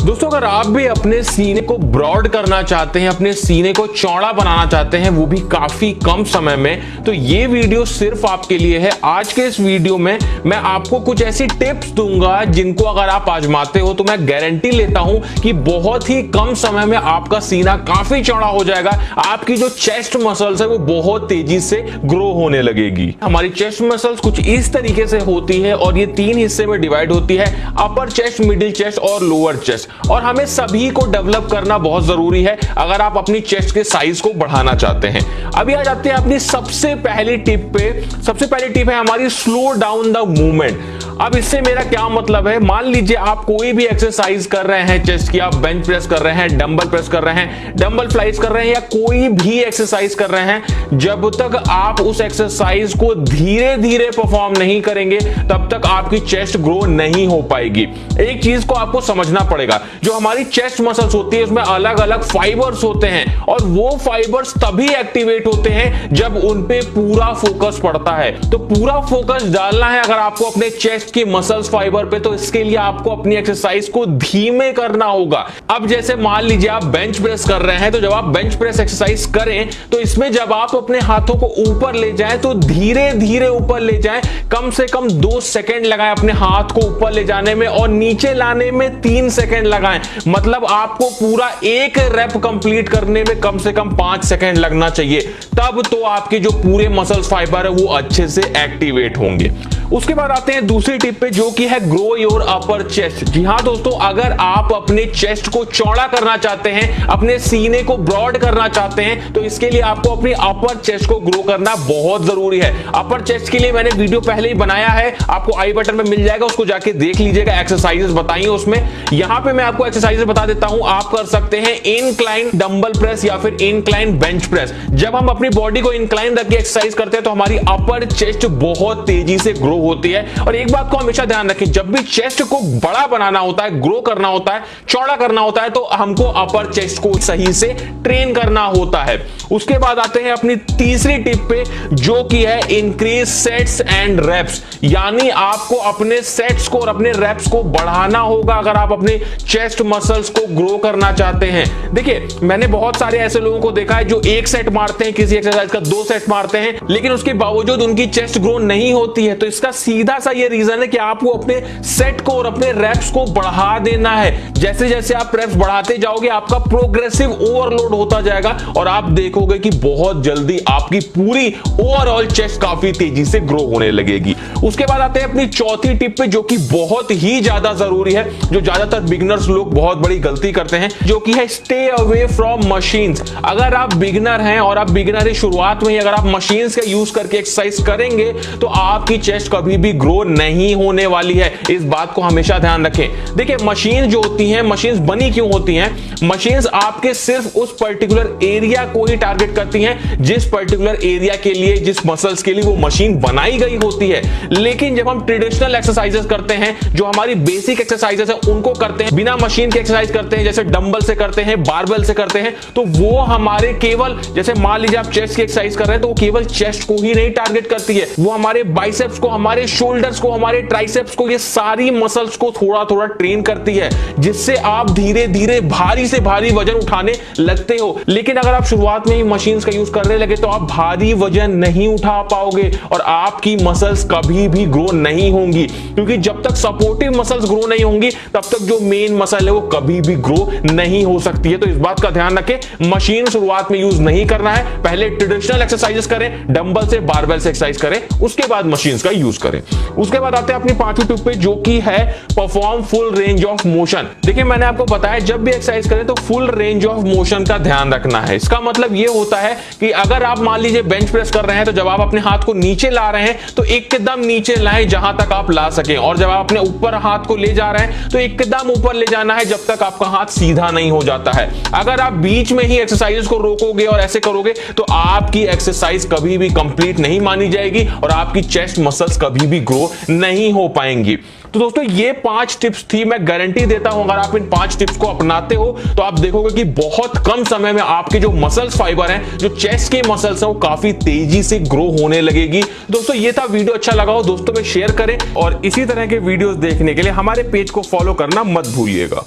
दोस्तों अगर आप भी अपने सीने को ब्रॉड करना चाहते हैं, अपने सीने को चौड़ा बनाना चाहते हैं, वो भी काफी कम समय में, तो ये वीडियो सिर्फ आपके लिए है। आज के इस वीडियो में मैं आपको कुछ ऐसी टिप्स दूंगा जिनको अगर आप आजमाते हो तो मैं गारंटी लेता हूं कि बहुत ही कम समय में आपका सीना काफी चौड़ा हो जाएगा। आपकी जो चेस्ट मसल्स है वो बहुत तेजी से ग्रो होने लगेगी। हमारी चेस्ट मसल्स कुछ इस तरीके से होती है और ये 3 हिस्से में डिवाइड होती है, अपर चेस्ट, मिडिल चेस्ट और लोअर चेस्ट। और हमें सभी को डेवलप करना बहुत जरूरी है अगर आप अपनी चेस्ट के साइज को बढ़ाना चाहते हैं। अभी आ जाते हैं अपनी सबसे पहली टिप पे। सबसे पहली टिप है हमारी स्लो डाउन द मूवमेंट। अब इससे मेरा क्या मतलब है, मान लीजिए आप कोई भी एक्सरसाइज कर रहे हैं चेस्ट की, आप बेंच प्रेस कर रहे हैं, डंबल प्रेस कर रहे हैं, डंबल फ्लाइज कर रहे हैं या कोई भी एक्सरसाइज कर रहे हैं, जब तक आप उस एक्सरसाइज को धीरे धीरे परफॉर्म नहीं करेंगे तब तक आपकी चेस्ट ग्रो नहीं हो पाएगी। एक चीज को आपको समझना पड़ेगा, जो हमारी चेस्ट मसल्स होती है उसमें अलग अलग फाइबर्स होते हैं और वो फाइबर्स तभी एक्टिवेट होते हैं जब उन पे पूरा फोकस पड़ता है। तो पूरा फोकस डालना है अगर आपको अपने चेस्ट की मसल्स फाइबर पे, तो इसके लिए आपको अपनी एक्सरसाइज को धीमे करना होगा। अब जैसे मान लीजिए आप बेंच प्रेस कर रहे हैं, तो जब आप बेंच प्रेस एक्सरसाइज करें तो इसमें जब आप अपने हाथों को ऊपर ले जाएं तो धीरे धीरे ऊपर ले जाएं, कम से कम 2 सेकंड लगाएं अपने हाथ को ऊपर ले जाने में और नीचे लाने में 3 सेकंड लगाएं। मतलब आपको पूरा एक रेप कंप्लीट करने में कम से कम 5 सेकंड लगना चाहिए, तब तो आपके जो पूरे मसल्स फाइबर है वो अच्छे से एक्टिवेट होंगे। उसके बाद आते हैं दूसरी टिप पे, जो कि है ग्रो योर अपर चेस्ट। जी हां दोस्तों, अगर आप अपने चेस्ट को चौड़ा करना चाहते हैं, अपने सीने को ब्रॉड करना चाहते हैं, तो इसके लिए आपको अपनी अपर चेस्ट को ग्रो करना बहुत जरूरी है। अपर चेस्ट के लिए मैंने वीडियो पहले ही बनाया है, आपको आई बटन में मिल जाएगा, उसको जाके देख लीजिएगा। एक्सरसाइजेस बताइए उसमें। यहां पे मैं आपको एक्सरसाइजेस बता देता हूं। आप कर सकते हैं इंक्लाइन डंबल प्रेस या फिर इंक्लाइन बेंच प्रेस। जब हम अपनी बॉडी को इंक्लाइन रख के एक्सरसाइज करते हैं तो हमारी अपर चेस्ट बहुत तेजी से ग्रो होती है। और एक बात को हमेशा ध्यान रखें, जब भी चेस्ट को बड़ा बनाना होता है, ग्रो करना होता है, चौड़ा करना होता है, तो हमको अपर चेस्ट को सही से ट्रेन करना होता है। उसके बाद आते हैं अपनी तीसरी टिप पे, जो कि है इंक्रीज सेट्स एंड रेप्स। यानी आपको अपने सेट्स को और अपने रेप्स को बढ़ाना होगा अगर आप अपने चेस्ट मसल्स को ग्रो करना चाहते हैं। देखिए, मैंने बहुत सारे ऐसे लोगों को देखा है जो 1 सेट मारते हैं किसी एक्सरसाइज का, 2 सेट मारते हैं, लेकिन उसके बावजूद उनकी चेस्ट ग्रो नहीं होती है। तो इसका सीधा सा ये रीजन है कि आपको अपने सेट को और अपने रेप्स को बढ़ा देना है। जैसे जैसे आप रेप्स बढ़ाते जाओगे आपका प्रोग्रेसिव ओवरलोड होता जाएगा और आप देखोगे कि बहुत जल्दी आपकी पूरी ओवरऑल चेस्ट काफी तेजी से ग्रो होने लगेगी। उसके बाद आते हैं अपनी चौथी टिप पे, जो कि बहुत ही ज्यादा जरूरी है, जो ज्यादातर बिगिनर्स लोग बहुत बड़ी गलती करते हैं, जो कि है स्टे अवे फ्रॉम मशीन्स। अगर आप बिगिनर हैं और आप बिगिनर शुरुआत में ही अगर आप मशीन्स का यूज करके एक्सरसाइज करेंगे तो आपकी चेस्ट कभी भी ग्रो नहीं होने वाली है। इस बात को हमेशा ध्यान रखें। देखिए, मशीन जो होती हैं, मशीन्स बनी क्यों होती हैं? मशीन्स आपके सिर्फ उस पर्टिकुलर एरिया को ही टारगेट करती हैं जिस पर्टिकुलर एरिया के लिए, जिस मसल्स के लिए वो मशीन बनाई गई होती है। लेकिन जब हम ट्रेडिशनल एक्सरसाइजेस करते हैं, जो हमारी बेसिक एक्सरसाइजेस है उनको करते हैं, बिना मशीन के एक्सरसाइज करते हैं, जैसे डंबल से करते हैं, बारबेल से करते हैं, तो वो हमारे केवल, जैसे मान लीजिए आप चेस्ट की एक्सरसाइज कर रहे हैं तो वो केवल चेस्ट को ही नहीं टारगेट करती है, वो हमारे बाइसेप्स को, हमारे शोल्डर्स को, हमारे ट्राइसेप्स को, ये सारी मसल्स को थोड़ा थोड़ा ट्रेन करती है, जिससे आप धीरे धीरे भारी से भारी वजन उठाने लगते हो। लेकिन अगर आप शुरुआत में ही मशीन्स का यूज करने लगे तो आप भारी वजन नहीं उठा पाओगे और आपकी मसल्स कभी भी ग्रो नहीं होंगी, क्योंकि जब तक सपोर्टिव मसल्स ग्रो नहीं होंगी तब तक जो मेन मसल है वो कभी भी ग्रो नहीं हो सकती है। तो इस बात का ध्यान रखें, मशीन शुरुआत में यूज नहीं करना है। पहले ट्रेडिशनल एक्सरसाइजेस करें, डंबल से, बारबेल से एक्सरसाइज करें, उसके बाद मशीन्स का यूज करें। उसके बाद आते हैं अपनी 5वीं टिप पे, जो कि है perform full range of motion. देखिए, मैंने आपको बताया जब भी एक्सरसाइज करें तो फुल रेंज ऑफ मोशन का ध्यान रखना है। इसका मतलब ये होता है कि अगर आप मान लीजिए बेंच प्रेस कर रहे हैं तो जब आप अपने हाथ को नीचे ला रहे हैं तो एकदम नीचे लाएं जहां तक आप ला सकें, और जब आप अपने ऊपर हाथ को ले जा रहे हैं तो एकदम ऊपर ले जाना है जब तक आपका हाथ सीधा नहीं हो जाता है। अगर आप बीच में ही एक्सरसाइज को रोकोगे और ऐसे करोगे तो आपकी एक्सरसाइज कभी भी कंप्लीट नहीं मानी जाएगी और आपकी चेस्ट मसल्स कभी भी ग्रो नहीं हो पाएंगी। तो दोस्तों ये 5 टिप्स थी। मैं गारंटी देता हूं अगर आप इन 5 टिप्स को अपनाते हो तो आप देखोगे कि बहुत कम समय में आपके जो मसल्स फाइबर हैं, जो चेस्ट के मसल्स हैं, वो काफी तेजी से ग्रो होने लगेगी। दोस्तों ये था वीडियो, अच्छा लगा हो दोस्तों में शेयर करें और इसी तरह के वीडियोस देखने के लिए हमारे पेज को फॉलो करना मत भूलिएगा।